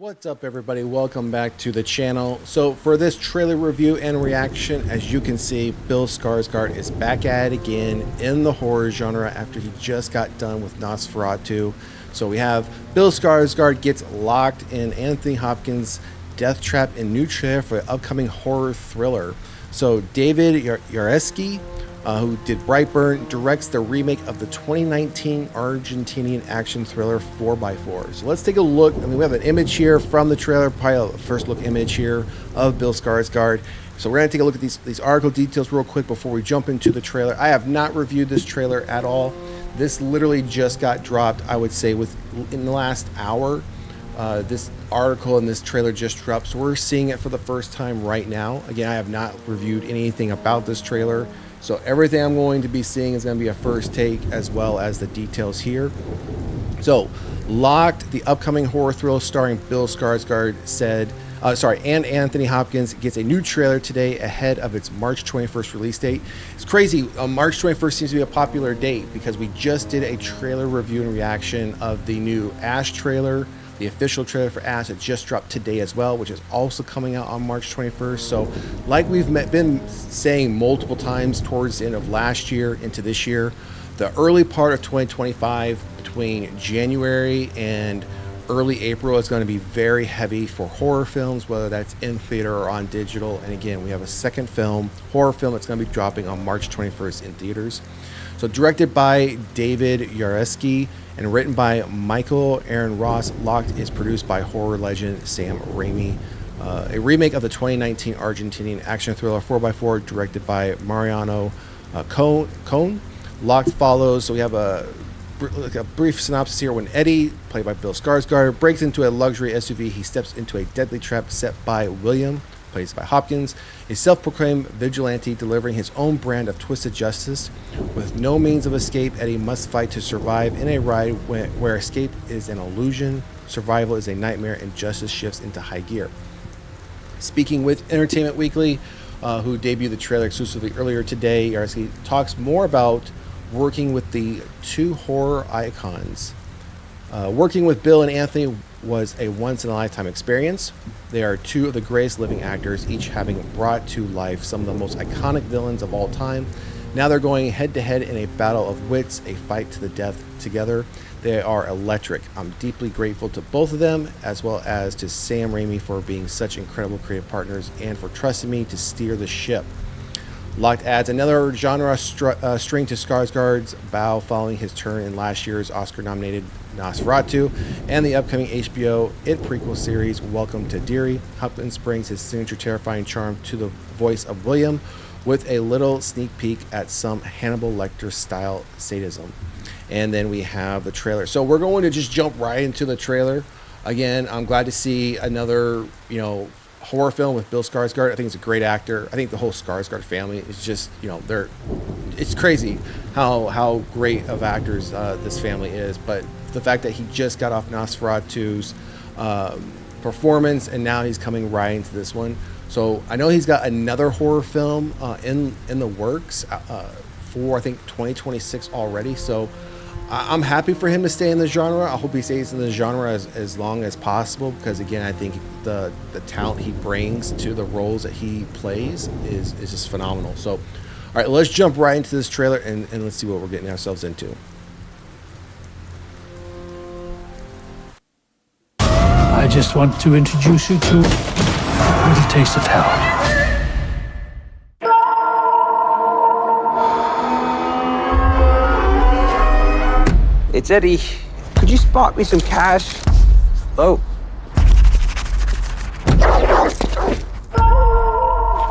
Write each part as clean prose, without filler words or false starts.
What's up, everybody? Welcome back to the channel. So for this trailer review and reaction, as you can see, Bill Skarsgård is back at it again in the horror genre after he just got done with Nosferatu. So we have Bill Skarsgård gets locked in Anthony Hopkins' death trap in new trailer for the upcoming horror thriller. So David Yareski, who did Brightburn, directs the remake of the 2019 Argentinian action thriller 4x4. So let's take a look. I mean, we have an image here from the trailer, probably a first look image here of Bill Skarsgård. So we're going to take a look at these article details real quick before we jump into the trailer. I have not reviewed this trailer at all. This literally just got dropped, I would say, in the last hour. This article and this trailer just dropped, so we're seeing it for the first time right now. Again, I have not reviewed anything about this trailer. So everything I'm going to be seeing is going to be a first take, as well as the details here. So, Locked, the upcoming horror thriller starring Bill Skarsgård, and Anthony Hopkins gets a new trailer today ahead of its March 21st release date. It's crazy. March 21st seems to be a popular date because we just did a trailer review and reaction of the new Ash trailer. The official trailer for Ash that just dropped today as well, which is also coming out on March 21st. So like we've been saying multiple times towards the end of last year into this year, the early part of 2025 between January and early April is going to be very heavy for horror films, whether that's in theater or on digital. And again, we have a second horror film that's going to be dropping on March 21st in theaters. So directed by David Yareski and written by Michael Aaron Ross, Locked is produced by horror legend Sam Raimi. A remake of the 2019 Argentinian action thriller 4x4 directed by Mariano Cohn. Locked follows, so we have a brief synopsis here. When Eddie, played by Bill Skarsgård, breaks into a luxury SUV, he steps into a deadly trap set by William, played by Hopkins, a self-proclaimed vigilante delivering his own brand of twisted justice. With no means of escape, Eddie must fight to survive in a ride where escape is an illusion, survival is a nightmare, and justice shifts into high gear. Speaking with Entertainment Weekly, who debuted the trailer exclusively earlier today, Yareski talks more about working with the two horror icons. Working with Bill and Anthony was a once-in-a-lifetime experience. They are two of the greatest living actors, each having brought to life some of the most iconic villains of all time. Now they're going head-to-head in a battle of wits, a fight to the death together. They are electric. I'm deeply grateful to both of them, as well as to Sam Raimi for being such incredible creative partners and for trusting me to steer the ship. Locked adds another genre string to Skarsgård's bow following his turn in last year's Oscar-nominated Nosferatu and the upcoming HBO It prequel series Welcome to Derry. Hopkins brings his signature terrifying charm to the voice of William with a little sneak peek at some Hannibal Lecter-style sadism. And then we have the trailer. So we're going to just jump right into the trailer. Again, I'm glad to see another, horror film with Bill Skarsgård. I think he's a great actor. I think the whole Skarsgård family is just, it's crazy how great of actors this family is. But the fact that he just got off Nosferatu's performance and now he's coming right into this one. So I know he's got another horror film in the works for, I think, 2026 already. So I'm happy for him to stay in the genre. I hope he stays in the genre as long as possible, because again, I think the talent he brings to the roles that he plays is just phenomenal. So, all right, let's jump right into this trailer and let's see what we're getting ourselves into. I just want to introduce you to a little taste of hell. It's Eddie. Could you spot me some cash? Hello?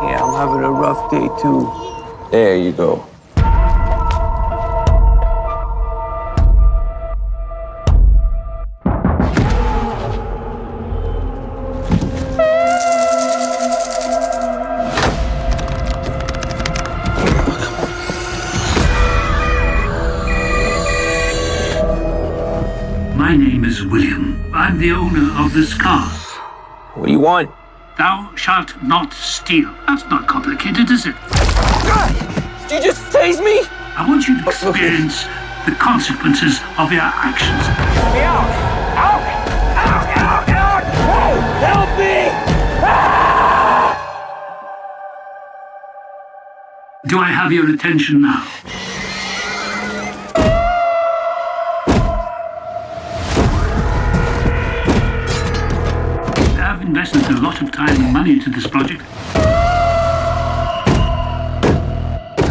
Yeah, I'm having a rough day too. There you go. My name is William. I'm the owner of this car. What do you want? Thou shalt not steal. That's not complicated, is it? Did you just tase me? I want you to experience the consequences of your actions. Get me out! Out! Out! Out! Out! Do I have your attention now? I've invested a lot of time and money into this project.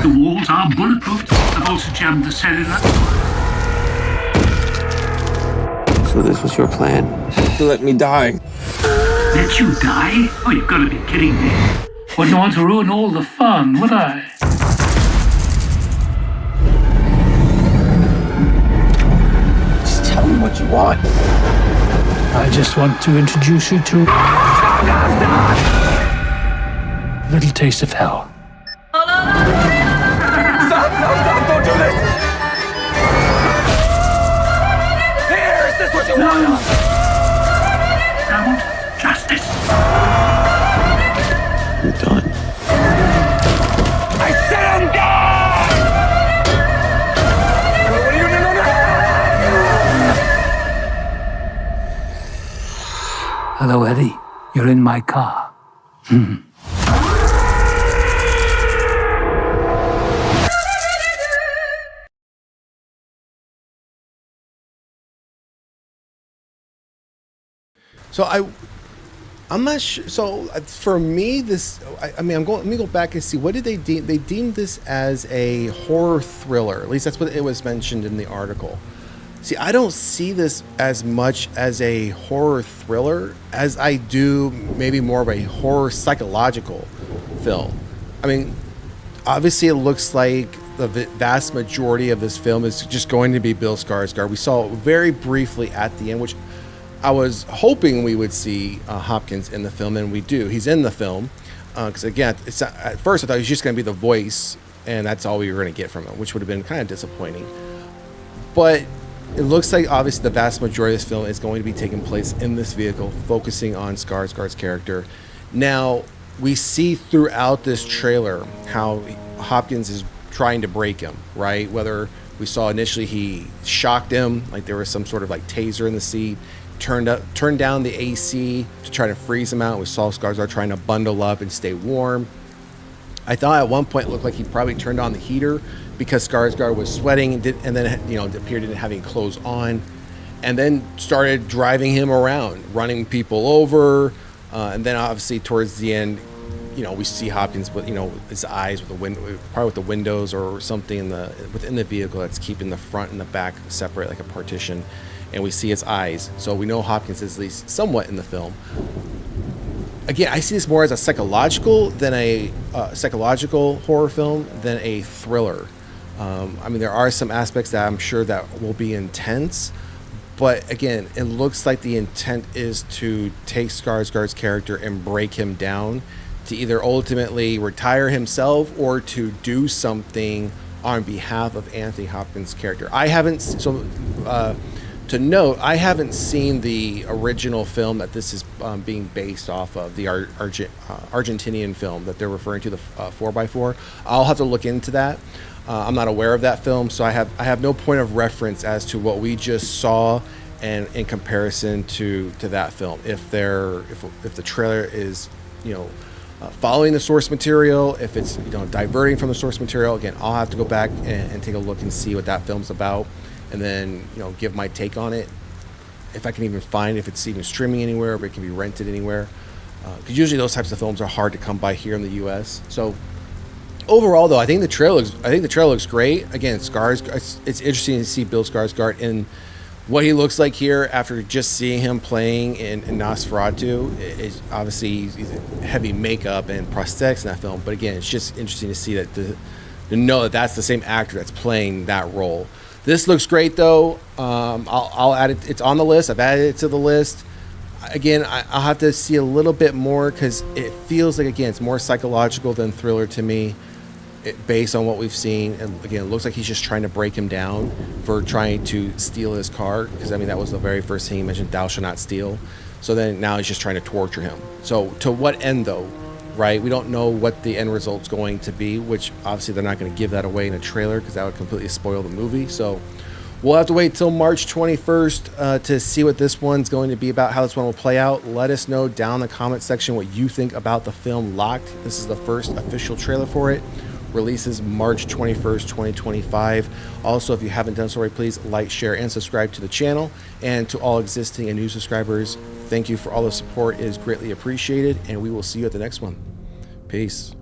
The walls are bulletproof. I've also jammed the cellular. So this was your plan? To let me die? Let you die? Oh, you've got to be kidding me. Wouldn't want to ruin all the fun, would I? Just tell me what you want. I just want to introduce you to a little taste of hell. Stop, don't do this! Here, is this what you want? I want justice. You're done. I said I'm done! What are you gonna do? Hello, Eddie. You're in my car. So I'm not sure. So for me, this, I mean, let me go back and see, what did they deem? They deemed this as a horror thriller. At least that's what it was mentioned in the article. See, I don't see this as much as a horror thriller as I do maybe more of a horror psychological film. I mean, obviously it looks like the vast majority of this film is just going to be Bill Skarsgård. We saw it very briefly at the end, which I was hoping we would see Hopkins in the film, and we do. He's in the film because again, at first I thought he was just going to be the voice, and that's all we were going to get from him, which would have been kind of disappointing. But it looks like obviously the vast majority of this film is going to be taking place in this vehicle, focusing on Skarsgård's character. Now we see throughout this trailer how Hopkins is trying to break him, right? Whether we saw initially he shocked him, like there was some sort of like taser in the seat, turned down the AC to try to freeze him out. We saw Skarsgård trying to bundle up and stay warm. I thought at one point it looked like he probably turned on the heater because Skarsgård was sweating and then appeared in having clothes on, and then started driving him around, running people over, and then obviously towards the end, we see Hopkins with his eyes with probably with the windows or something within the vehicle that's keeping the front and the back separate like a partition. And we see his eyes, so we know Hopkins is at least somewhat in the film. Again, I see this more as a psychological horror film than a thriller. I mean, there are some aspects that I'm sure that will be intense, but again, it looks like the intent is to take Skarsgård's character and break him down to either ultimately retire himself or to do something on behalf of Anthony Hopkins' character. To note, I haven't seen the original film that this is being based off of, the Argentinian film that they're referring to, the 4x4. I'll have to look into that. I'm not aware of that film, so I have no point of reference as to what we just saw and in comparison to that film. If the trailer is following the source material, if it's diverting from the source material, again, I'll have to go back and take a look and see what that film's about. And then, give my take on it. If I can even find if it's even streaming anywhere, or if it can be rented anywhere. Because usually those types of films are hard to come by here in the U.S. So overall, though, I think the trailer looks great. Again, it's interesting to see Bill Skarsgård in what he looks like here after just seeing him playing in Nosferatu. It's obviously he's heavy makeup and prosthetics in that film. But again, it's just interesting to see that to know that that's the same actor that's playing that role. This looks great, though. I'll add it. It's on the list. I've added it to the list. Again, I'll have to see a little bit more because it feels like, again, it's more psychological than thriller to me, based on what we've seen. And again, it looks like he's just trying to break him down for trying to steal his car. Because, I mean, that was the very first thing he mentioned, thou shalt not steal. So then now he's just trying to torture him. So to what end, though? Right? We don't know what the end result's going to be, which obviously they're not going to give that away in a trailer because that would completely spoil the movie. So we'll have to wait till March 21st to see what this one's going to be about, how this one will play out. Let us know down in the comment section what you think about the film Locked. This is the first official trailer for it. releases March 21st, 2025. Also, if you haven't done so already, please like, share, and subscribe to the channel. And to all existing and new subscribers, thank you for all the support. It is greatly appreciated, and we will see you at the next one. Peace.